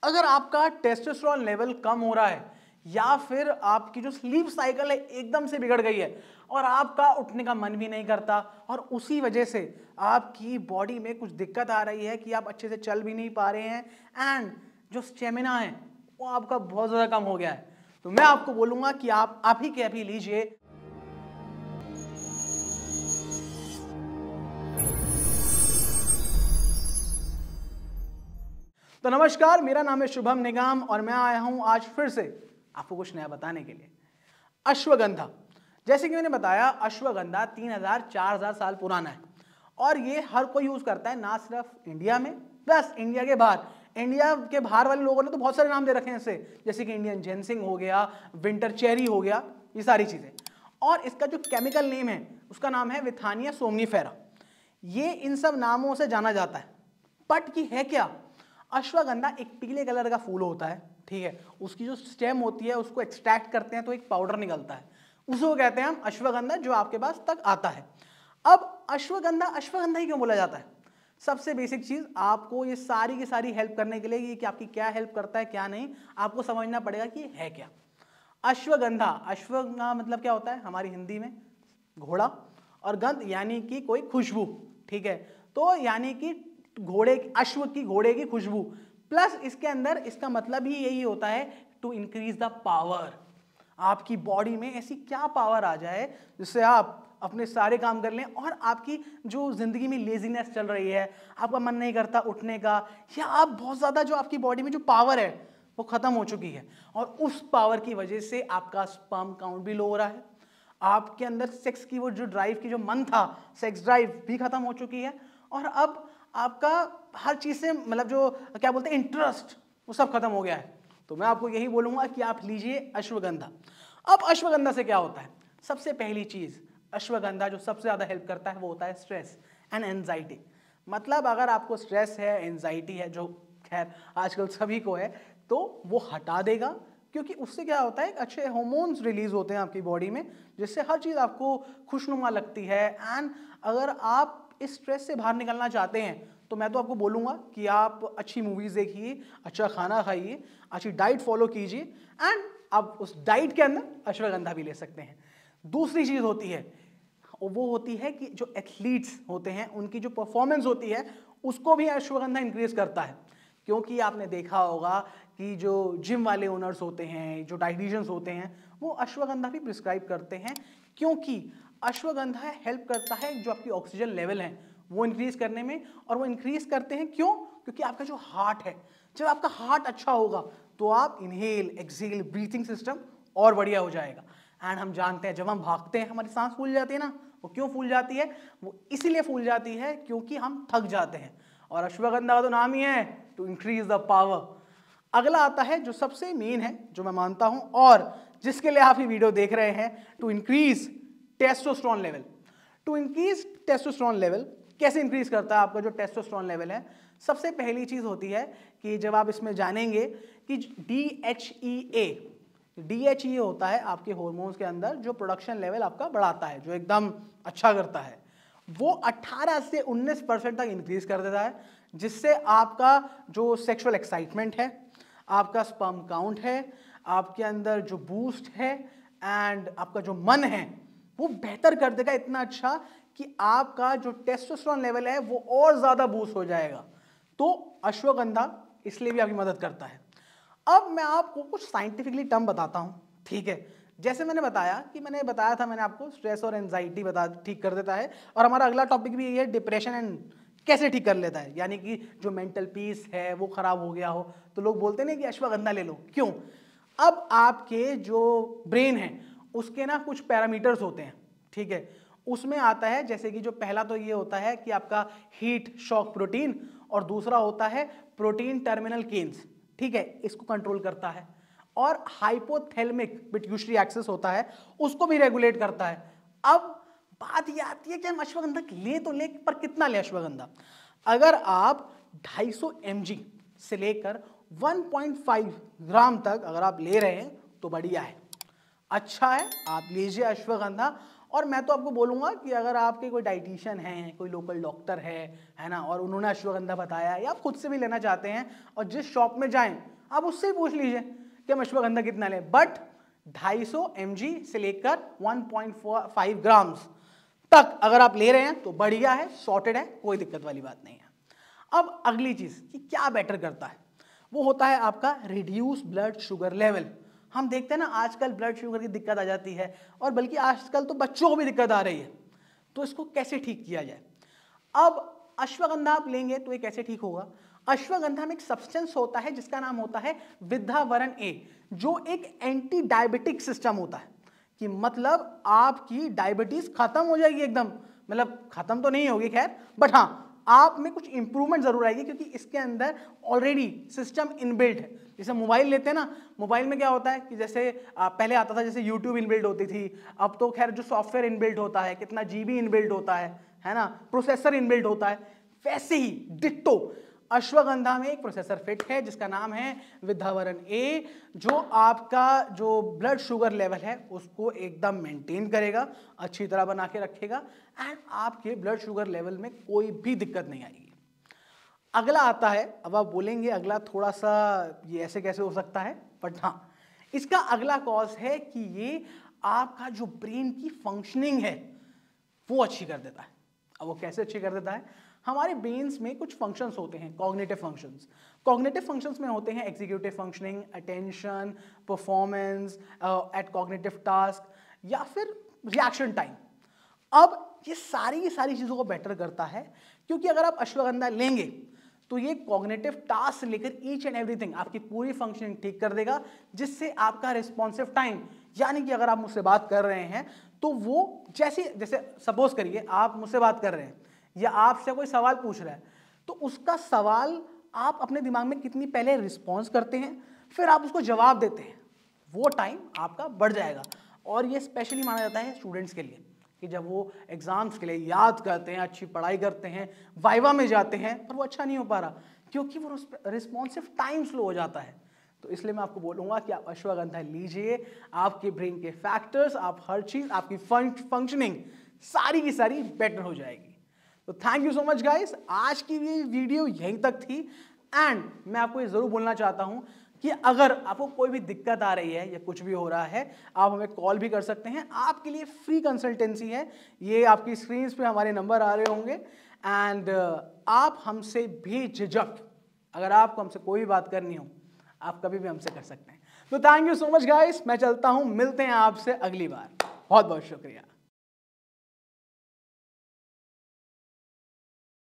अगर आपका testosterone level कम हो रहा है या फिर आपकी जो स्लीप साइकिल है एकदम से बिगड़ गई है और आपका उठने का मन भी नहीं करता और उसी वजह से आपकी बॉडी में कुछ दिक्कत आ रही है कि आप अच्छे से चल भी नहीं पा रहे हैं एंड जो स्टेमिना है वो आपका बहुत ज़्यादा कम हो गया है, तो मैं आपको बोलूँगा कि आप ही के अभी लीजिए तो नमस्कार, मेरा नाम है शुभम निगम और मैं आया हूं आज फिर से आपको कुछ नया बताने के लिए। अश्वगंधा, जैसे कि मैंने बताया, अश्वगंधा 3000-4000 साल पुराना है और ये हर कोई यूज करता है, ना सिर्फ इंडिया में, प्लस इंडिया के बाहर। इंडिया के बाहर वाले लोगों ने तो बहुत सारे नाम दे रखे हैं इसे, जैसे कि इंडियन जेनसिंग हो गया, विंटर चेरी हो गया, ये सारी चीजें। और इसका जो केमिकल नेम है उसका नाम है विथानिया सोमनीफेरा। ये इन सब नामों से जाना जाता है, बट की है क्या? अश्वगंधा एक पीले कलर का फूल होता है, ठीक है। उसकी जो स्टेम होती है उसको एक्सट्रैक्ट करते हैं तो एक पाउडर निकलता है, उसको कहते हैं हम अश्वगंधा, जो आपके पास तक आता है। अब अश्वगंधा ही क्यों बोला जाता है? सबसे बेसिक चीज, आपको ये सारी की सारी हेल्प करने के लिए कि आपकी क्या हेल्प करता है क्या नहीं, आपको समझना पड़ेगा कि है क्या अश्वगंधा मतलब क्या होता है हमारी हिंदी में? घोड़ा, और गंध यानी कि कोई खुशबू, ठीक है। तो यानी कि अश्व की, घोड़े की खुशबू, प्लस इसके अंदर इसका मतलब ही यही होता है टू इंक्रीज द पावर। आपकी बॉडी में ऐसी क्या पावर आ जाए जिससे आप अपने सारे काम कर लें और आपकी जो जिंदगी में लेजीनेस चल रही है, आपका मन नहीं करता उठने का, या आप बहुत ज्यादा जो आपकी बॉडी में जो पावर है वो खत्म हो चुकी है और उस पावर की वजह से आपका स्पर्म काउंट भी लो हो रहा है, आपके अंदर सेक्स की वो जो ड्राइव की जो मन था, सेक्स ड्राइव भी खत्म हो चुकी है और अब आपका हर चीज से मतलब जो क्या बोलते हैं इंटरेस्ट, वो सब खत्म हो गया है। तो मैं आपको यही बोलूंगा कि आप लीजिए अश्वगंधा। अब अश्वगंधा से क्या होता है? सबसे पहली चीज, अश्वगंधा जो सबसे ज्यादा हेल्प करता है वो होता है स्ट्रेस एंड एंजाइटी। मतलब अगर आपको स्ट्रेस है, एंजाइटी है, जो खैर आजकल सभी को है, तो वो हटा देगा, क्योंकि उससे क्या होता है, अच्छे हार्मोन्स रिलीज होते हैं आपकी बॉडी में, जिससे हर चीज आपको खुशनुमा लगती है। एंड अगर आप इस स्ट्रेस से बाहर निकलना चाहते हैं तो मैं तो आपको बोलूंगा कि आप अच्छी मूवीज देखिए, अच्छा खाना खाइए, अच्छी डाइट फॉलो कीजिए एंड आप उस डाइट के अंदर अश्वगंधा भी ले सकते हैं। दूसरी चीज होती है, वो होती है कि जो एथलीट्स होते हैं उनकी जो परफॉर्मेंस होती है उसको भी अश्वगंधा इंक्रीज करता है, क्योंकि आपने देखा होगा कि जो जिम वाले ओनर्स होते हैं, जो डाइटिशियंस होते हैं, वो अश्वगंधा भी प्रिस्क्राइब करते हैं, क्योंकि अश्वगंधा हेल्प करता है जो आपकी ऑक्सीजन लेवल है वो इंक्रीज करने में। और वो इंक्रीज करते हैं क्यों? क्योंकि आपका जो हार्ट है, जब आपका हार्ट अच्छा होगा तो आप इनहेल एक्सहेल ब्रीथिंग सिस्टम और बढ़िया हो जाएगा। एंड हम जानते हैं जब हम भागते हैं हमारी सांस फूल जाती है ना, वो क्यों फूल जाती है? वो इसीलिए फूल जाती है क्योंकि हम थक जाते हैं, और अश्वगंधा का तो नाम ही है टू इंक्रीज द पावर। अगला आता है जो सबसे मेन है, जो मैं मानता हूं और जिसके लिए आप ये वीडियो देख रहे हैं, to increase testosterone level. To increase testosterone level कैसे इंक्रीज करता है आपका जो टेस्टोस्टेरोन लेवल है? सबसे पहली चीज होती है कि जब आप इसमें जानेंगे कि DHEA होता है आपके हॉर्मोन्स के अंदर जो प्रोडक्शन लेवल आपका बढ़ाता है, जो एकदम अच्छा करता है, वो 18 से 19% तक इंक्रीज कर देता है, जिससे आपका जो सेक्सुअल एक्साइटमेंट है, आपका स्पर्म काउंट है, आपके अंदर जो बूस्ट है एंड आपका जो मन है वो बेहतर कर देगा, इतना अच्छा कि आपका जो टेस्टोस्टेरोन लेवल है वो और ज्यादा बूस्ट हो जाएगा। तो अश्वगंधा इसलिए भी आपकी मदद करता है। अब मैं आपको कुछ साइंटिफिकली टर्म बताता हूं, ठीक है। जैसे मैंने बताया था मैंने आपको स्ट्रेस और एंजाइटी ठीक कर देता है, और हमारा अगला टॉपिक भी ये है डिप्रेशन एंड कैसे ठीक कर लेता है, यानी कि जो मेंटल पीस है वो खराब हो गया हो तो लोग बोलते नहीं कि अश्वगंधा ले लो, क्यों? अब आपके जो ब्रेन है उसके ना कुछ पैरामीटर्स होते हैं, ठीक है। उसमें आता है जैसे कि जो पहला तो ये होता है कि आपका हीट शॉक प्रोटीन, और दूसरा होता है प्रोटीन टर्मिनल केन्स, ठीक है, इसको कंट्रोल करता है। और हाइपोथैलेमिक पिट्यूटरी एक्सिस होता है, उसको भी रेगुलेट करता है। अब बात ये आती है कि हम अश्वगंधा ले तो ले, पर कितना ले अश्वगंधा? अगर आप 250 mg से लेकर 1.5 ग्राम तक अगर आप ले रहे हैं तो बढ़िया है, अच्छा है, आप लीजिए अश्वगंधा। और मैं तो आपको बोलूंगा कि अगर आपके कोई डाइटिशियन है, कोई लोकल डॉक्टर है ना, और उन्होंने अश्वगंधा बताया, या आप खुद से भी लेना चाहते हैं, और जिस शॉप में जाएं आप उससे ही पूछ लीजिए कि हम अश्वगंधा कितना लें, बट 250 mg से लेकर 1.5 ग्राम्स तक अगर आप ले रहे हैं तो बढ़िया है, सॉर्टेड है, कोई दिक्कत वाली बात नहीं है। अब अगली चीज कि क्या बेटर करता है, वो होता है आपका रिड्यूस ब्लड शुगर लेवल। हम देखते हैं ना आजकल ब्लड शुगर की दिक्कत आ जाती है, और बल्कि आजकल तो बच्चों को भी दिक्कत आ रही है, तो इसको कैसे ठीक किया जाए। अब अश्वगंधा आप लेंगे तो ये कैसे ठीक होगा। अश्वगंधा में एक सब्सटेंस होता है जिसका नाम होता है विद्यावरण ए, जो एक एंटी डायबिटिक सिस्टम होता है, कि मतलब आपकी डायबिटीज खत्म हो जाएगी एकदम, मतलब खत्म तो नहीं होगी खैर, बट हाँ आप में कुछ इंप्रूवमेंट जरूर आएगी, क्योंकि इसके अंदर ऑलरेडी सिस्टम इनबिल्ट है। जैसे मोबाइल लेते हैं ना, मोबाइल में क्या होता है कि जैसे पहले आता था जैसे यूट्यूब इनबिल्ट होती थी, अब तो खैर जो सॉफ्टवेयर इनबिल्ट होता है, कितना जीबी इनबिल्ट होता है ना, प्रोसेसर इनबिल्ट होता है, वैसे ही डिट्टो अश्वगंधा में एक प्रोसेसर फिट है जिसका नाम है विद्यावरण ए, जो आपका जो ब्लड शुगर लेवल है उसको एकदम मेंटेन करेगा, अच्छी तरह बना के रखेगा, एंड आपके ब्लड शुगर लेवल में कोई भी दिक्कत नहीं आएगी। अगला आता है, अब आप बोलेंगे अगला थोड़ा सा ये ऐसे कैसे हो सकता है, बट हाँ इसका अगला कॉज है कि ये आपका जो ब्रेन की फंक्शनिंग है वो अच्छी कर देता है। अब वो कैसे अच्छी कर देता है, हमारे ब्रेन्स में कुछ फंक्शंस होते हैं, कॉग्निटिव फंक्शंस। कॉग्निटिव फंक्शंस में होते हैं executive functioning, attention, performance at cognitive task, या फिर रिएक्शन टाइम। अब ये सारी की सारी चीज़ों को बेटर करता है, क्योंकि अगर आप अश्वगंधा लेंगे तो ये कॉग्निटिव टास्क से लेकर ईच एंड एवरीथिंग आपकी पूरी फंक्शनिंग ठीक कर देगा, जिससे आपका रिस्पॉन्सिव टाइम, यानी कि अगर आप मुझसे बात कर रहे हैं तो वो जैसे सपोज करिए आप मुझसे बात कर रहे हैं या आपसे कोई सवाल पूछ रहा है, तो उसका सवाल आप अपने दिमाग में कितनी पहले रिस्पॉन्स करते हैं, फिर आप उसको जवाब देते हैं, वो टाइम आपका बढ़ जाएगा। और ये स्पेशली माना जाता है स्टूडेंट्स के लिए, कि जब वो एग्जाम्स के लिए याद करते हैं, अच्छी पढ़ाई करते हैं, वाइवा में जाते हैं, पर वो अच्छा नहीं हो पा रहा क्योंकि वो रिस्पॉन्सिव टाइम स्लो हो जाता है। तो इसलिए मैं आपको बोलूँगा कि आप अश्वगंधा लीजिए, आपके ब्रेन के फैक्टर्स, आप हर चीज़, आपकी फंक्शनिंग सारी की सारी बेटर हो जाएगी। तो thank you so much guys, आज की ये वीडियो यहीं तक थी, एंड मैं आपको ये ज़रूर बोलना चाहता हूँ कि अगर आपको कोई भी दिक्कत आ रही है या कुछ भी हो रहा है, आप हमें कॉल भी कर सकते हैं, आपके लिए फ्री कंसल्टेंसी है, ये आपकी स्क्रीन पे हमारे नंबर आ रहे होंगे, एंड आप हमसे बेझिझक अगर आपको हमसे कोई भी बात करनी हो आप कभी भी हमसे कर सकते हैं। तो thank you so much guys, मैं चलता हूँ, मिलते हैं आपसे अगली बार, बहुत बहुत शुक्रिया।